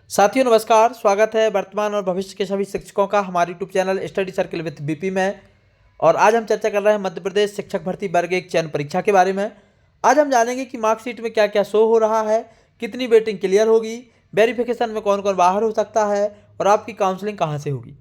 साथियों नमस्कार, स्वागत है वर्तमान और भविष्य के सभी शिक्षकों का हमारे YouTube channel study circle with BP में। और आज हम चर्चा कर रहे हैं मध्य प्रदेश शिक्षक भर्ती वर्ग 1 चयन परीक्षा के बारे में। आज हम जानेंगे कि मार्कशीट में क्या क्या शो हो रहा है, कितनी वेटिंग क्लियर होगी, वेरिफिकेशन में कौन कौन बाहर हो सकता है और आपकी काउंसलिंग कहाँ से होगी।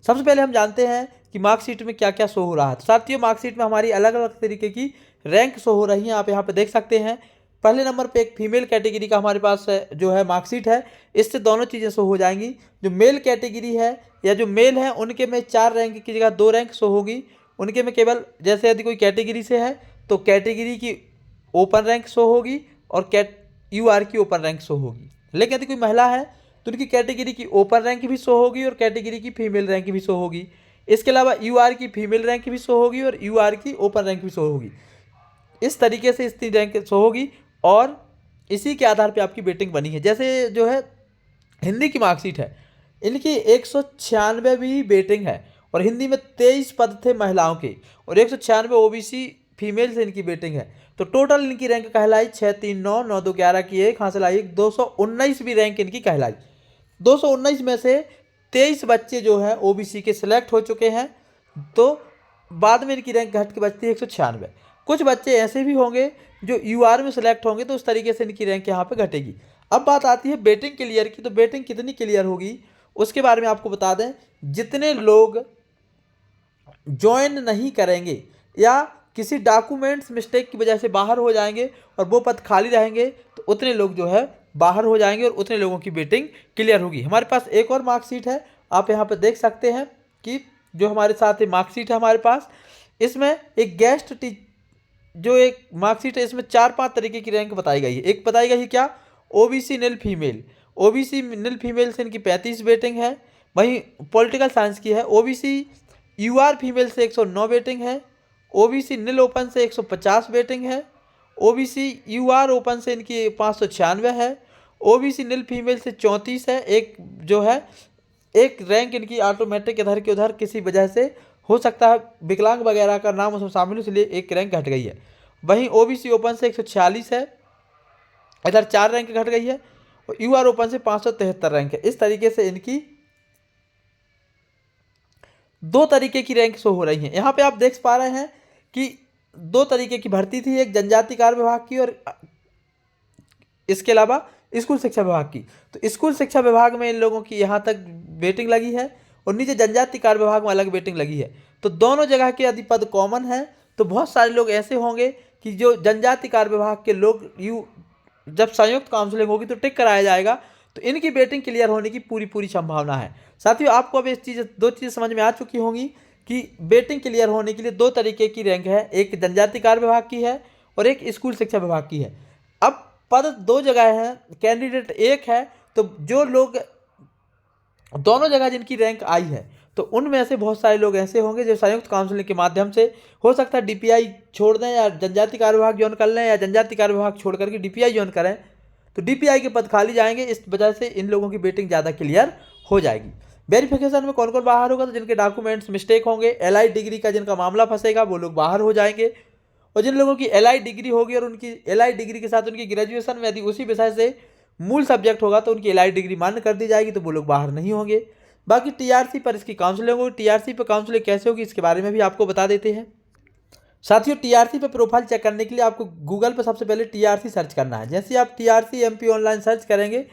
सबसे पहले हम जानते हैं कि मार्कशीट में क्या क्या शो हो रहा है। तो साथियों, मार्कशीट में हमारी अलग अलग तरीके की रैंक शो हो रही हैं, आप यहाँ पे देख सकते हैं। पहले नंबर पे एक फीमेल कैटेगरी का हमारे पास जो है मार्कशीट है, इससे दोनों चीज़ें शो हो जाएंगी। जो मेल कैटेगरी है या जो मेल है उनके में 4 रैंक की जगह 2 रैंक शो होगी। उनके में केवल जैसे यदि कोई कैटेगरी से है तो कैटेगरी की ओपन रैंक शो होगी और यूआर की ओपन रैंक शो होगी। लेकिन यदि कोई महिला है तो उनकी कैटेगरी की ओपन रैंक भी शो होगी और कैटेगरी की फीमेल रैंक भी शो होगी। इसके अलावा यूआर की फीमेल रैंक भी शो होगी और यूआर की ओपन रैंक भी शो होगी। इस तरीके से इतनी रैंक शो होगी और इसी के आधार पे आपकी वेटिंग बनी है। जैसे जो है हिंदी की मार्कशीट है, इनकी 196 वेटिंग है और हिंदी में 23 पद थे महिलाओं के और 196 ओबीसी फीमेल से इनकी वेटिंग है। तो टोटल इनकी रैंक कहलाई 639 9211 की एक हासिल आई, 219वीं रैंक इनकी कहलाई। 219 में से 23 बच्चे जो हैं ओबीसी के सिलेक्ट हो चुके हैं, तो बाद में इनकी रैंक घट के बचती है 196। कुछ बच्चे ऐसे भी होंगे जो यूआर में सिलेक्ट होंगे, तो उस तरीके से इनकी रैंक यहाँ पे घटेगी। अब बात आती है वेटिंग क्लियर की। तो वेटिंग कितनी क्लियर होगी उसके बारे में आपको बता दें। जितने लोग ज्वाइन नहीं करेंगे या किसी डॉक्यूमेंट्स मिस्टेक की वजह से बाहर हो जाएंगे और वो पद खाली रहेंगे, तो उतने लोग जो है बाहर हो जाएंगे और उतने लोगों की वेटिंग क्लियर होगी। हमारे पास एक और मार्कशीट है, आप यहाँ पे देख सकते हैं कि जो हमारे साथ मार्कशीट है हमारे पास, इसमें एक गेस्ट जो एक मार्कशीट है, इसमें 4-5 तरीके की रैंक बताई गई है। एक बताई गई है क्या, ओबीसी नील फीमेल। ओबीसी नील फीमेल से इनकी 35 वेटिंग है। वहीं पॉलिटिकल साइंस की है, ओबीसी यूआर फीमेल से 109 वेटिंग है। ओबीसी नील ओपन से 150 वेटिंग है। ओबीसी यूआर ओपन से इनकी 596 है। ओबीसी नील फीमेल से 34 है। एक जो है एक रैंक इनकी ऑटोमेटिक इधर के उधर किसी वजह से हो सकता है, विकलांग वगैरह का नाम उसमें शामिल, इसलिए एक रैंक घट गई है। वहीं ओबीसी ओपन से 146 है, इधर 4 रैंक घट गई है और यूआर ओपन से 573 रैंक है। इस तरीके से इनकी 2 तरीके की रैंक शो हो रही है। यहाँ पे आप देख पा रहे हैं कि 2 तरीके की भर्ती थी, एक जनजाति कार्य विभाग की और इसके अलावा स्कूल शिक्षा विभाग की। तो स्कूल शिक्षा विभाग में इन लोगों की यहाँ तक वेटिंग लगी है और नीचे जनजाति कार्य विभाग में अलग वेटिंग लगी है। तो दोनों जगह के यदि पद कॉमन है तो बहुत सारे लोग ऐसे होंगे कि जो जनजाति कार्य विभाग के लोग जब संयुक्त काउंसलिंग होगी तो टिक कराया जाएगा, तो इनकी वेटिंग क्लियर होने की पूरी संभावना है। साथियों, आपको अब इस चीज़ 2 चीज़ें समझ में आ चुकी होंगी कि वेटिंग क्लियर होने के लिए 2 तरीके की रैंक है, एक जनजाति कार्य विभाग की है और एक स्कूल शिक्षा विभाग की है। अब पद 2 जगह है, कैंडिडेट एक है, तो जो लोग दोनों जगह जिनकी रैंक आई है, तो उनमें से बहुत सारे लोग ऐसे होंगे जो संयुक्त काउंसलिंग के माध्यम से, हो सकता है डीपीआई छोड़ दें या जनजाति कार्य विभाग ज्वाइन कर लें या जनजाति कार्य विभाग छोड़ करके डीपीआई ज्वाइन करें, तो डीपीआई के पद खाली जाएंगे। इस वजह से इन लोगों की वेटिंग ज़्यादा क्लियर हो जाएगी। वेरिफिकेशन में कौन कौन बाहर होगा, तो जिनके डॉक्यूमेंट्स मिस्टेक होंगे, एलआई डिग्री का जिनका मामला फंसेगा वो लोग बाहर हो जाएंगे। और जिन लोगों की एलआई डिग्री होगी और उनकी एलआई डिग्री के साथ उनकी ग्रेजुएशन में यदि उसी विषय से मूल सब्जेक्ट होगा तो उनकी एलआई डिग्री मान्य कर दी जाएगी, तो वो लोग बाहर नहीं होंगे। बाकी टीआरसी पर इसकी काउंसलिंग होगी। टीआरसी पर काउंसलिंग कैसे होगी इसके बारे में भी आपको बता देते हैं। साथियों, टीआरसी पे प्रोफाइल चेक करने के लिए आपको गूगल पर सबसे पहले टीआरसी सर्च करना है। जैसे आप टीआरसी एमपी ऑनलाइन सर्च करेंगे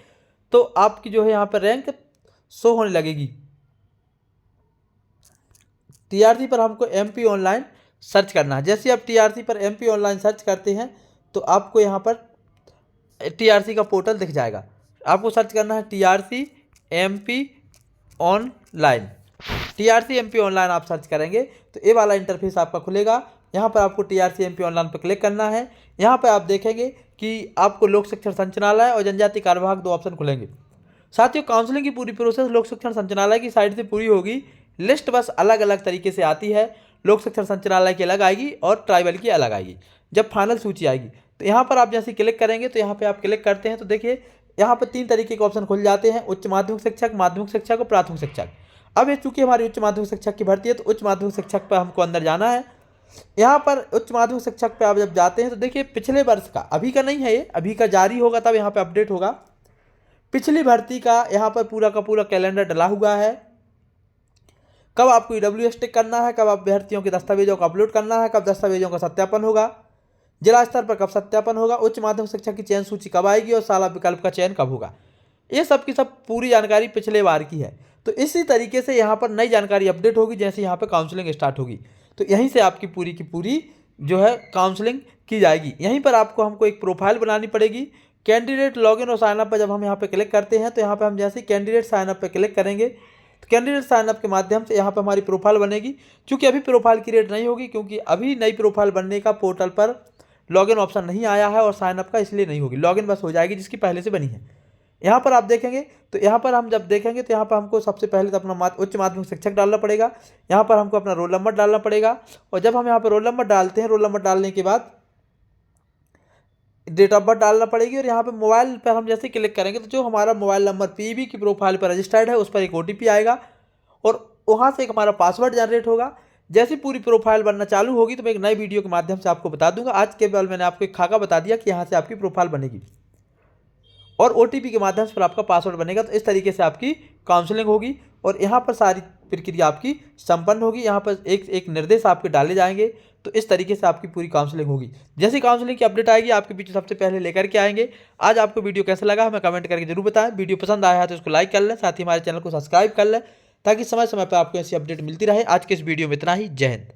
तो आपकी जो है यहाँ पर रैंक शो होने लगेगी। टीआरसी पर हमको एमपी ऑनलाइन सर्च करना है। जैसे आप टीआरसी पर एमपी ऑनलाइन सर्च करते हैं तो आपको यहाँ पर टीआरसी का पोर्टल दिख जाएगा। आपको सर्च करना है TRC MP online. TRC MP online आप सर्च करेंगे तो ये वाला इंटरफेस आपका खुलेगा। यहाँ पर आपको टीआरसी एमपी ऑनलाइन पर क्लिक करना है। यहाँ पर आप देखेंगे कि आपको लोक शिक्षण संचालनालय और जनजाति कार्य विभाग 2 ऑप्शन खुलेंगे। साथियों, काउंसलिंग की पूरी प्रोसेस लोक शिक्षण संचालनालय की साइड से पूरी होगी। लिस्ट बस अलग अलग तरीके से आती है, लोक शिक्षण संचालनालय की अलग आएगी और ट्राइबल की अलग आएगी जब फाइनल सूची आएगी। तो यहाँ पर आप जैसे क्लिक करेंगे तो यहाँ पे आप क्लिक करते हैं तो देखिए यहाँ पर 3 तरीके के ऑप्शन खुल जाते हैं, उच्च माध्यमिक शिक्षक, माध्यमिक शिक्षक और प्राथमिक शिक्षक। अब ये चूंकि हमारी उच्च माध्यमिक शिक्षक की भर्ती है तो उच्च माध्यमिक शिक्षक पर हमको अंदर जाना है। यहाँ पर उच्च माध्यमिक शिक्षक पे आप जब जाते हैं तो देखिए पिछले वर्ष का, अभी का नहीं है ये, अभी का जारी होगा तब यहाँ पे अपडेट होगा। पिछली भर्ती का यहाँ पर पूरा का पूरा कैलेंडर डला हुआ है। कब आपको EWS टिक करना है, कब आप अभ्यर्थियों के दस्तावेजों को अपलोड करना है, कब दस्तावेजों का सत्यापन होगा, जिला स्तर पर कब सत्यापन होगा, उच्च माध्यमिक शिक्षा की चयन सूची कब आएगी और शाला विकल्प का चयन कब होगा। ये सब की सब पूरी जानकारी पिछले बार की है। तो इसी तरीके से यहाँ पर नई जानकारी अपडेट होगी जैसे यहाँ पर काउंसलिंग स्टार्ट होगी। तो यहीं से आपकी पूरी की पूरी जो है काउंसलिंग की जाएगी। यहीं पर आपको हमको एक प्रोफाइल बनानी पड़ेगी। कैंडिडेट लॉगिन और साइनअप पर जब हम यहाँ पे क्लिक करते हैं तो यहाँ पे हम जैसे कैंडिडेट साइनअप पे क्लिक करेंगे तो कैंडिडेट साइनअप के माध्यम से यहाँ पे हमारी प्रोफाइल बनेगी। क्योंकि अभी प्रोफाइल क्रिएट नहीं होगी, क्योंकि अभी नई प्रोफाइल बनने का पोर्टल पर लॉगिन ऑप्शन नहीं आया है और साइनअप का इसलिए नहीं होगी। लॉगिन बस हो जाएगी जिसकी पहले से बनी है। यहाँ पर आप देखेंगे तो यहाँ पर हम जब देखेंगे तो यहाँ पर हमको सबसे पहले तो अपना उच्च माध्यमिक शिक्षक डालना पड़ेगा। यहाँ पर हमको अपना रोल नंबर डालना पड़ेगा और जब हम यहाँ पर रोल नंबर डालते हैं, रोल नंबर डालने के बाद डेट ऑफ बर्थ डालना पड़ेगी और यहाँ पे मोबाइल पर हम जैसे क्लिक करेंगे तो जो हमारा मोबाइल नंबर पीबी की प्रोफाइल पर रजिस्टर्ड है उस पर एक OTP आएगा और वहाँ से एक हमारा पासवर्ड जनरेट होगा। जैसी पूरी प्रोफाइल बनना चालू होगी तो मैं एक नई वीडियो के माध्यम से आपको बता दूंगा। आज केवल मैंने आपको एक खाका बता दिया कि यहाँ से आपकी प्रोफाइल बनेगी और OTP के माध्यम से फिर आपका पासवर्ड बनेगा। तो इस तरीके से आपकी काउंसलिंग होगी और यहाँ पर सारी प्रक्रिया आपकी संपन्न होगी। यहाँ पर एक एक निर्देश आपके डाले जाएंगे। तो इस तरीके से आपकी पूरी काउंसलिंग होगी। जैसी काउंसलिंग की अपडेट आएगी आपके बीच सबसे पहले लेकर के आएंगे। आज आपको वीडियो कैसा लगा हमें कमेंट करके जरूर बताएं। वीडियो पसंद आया है तो इसको लाइक कर लें, साथ ही हमारे चैनल को सब्सक्राइब कर लें ताकि समय समय पर आपको ऐसी अपडेट मिलती रहे। आज के इस वीडियो में इतना ही। जय हिंद।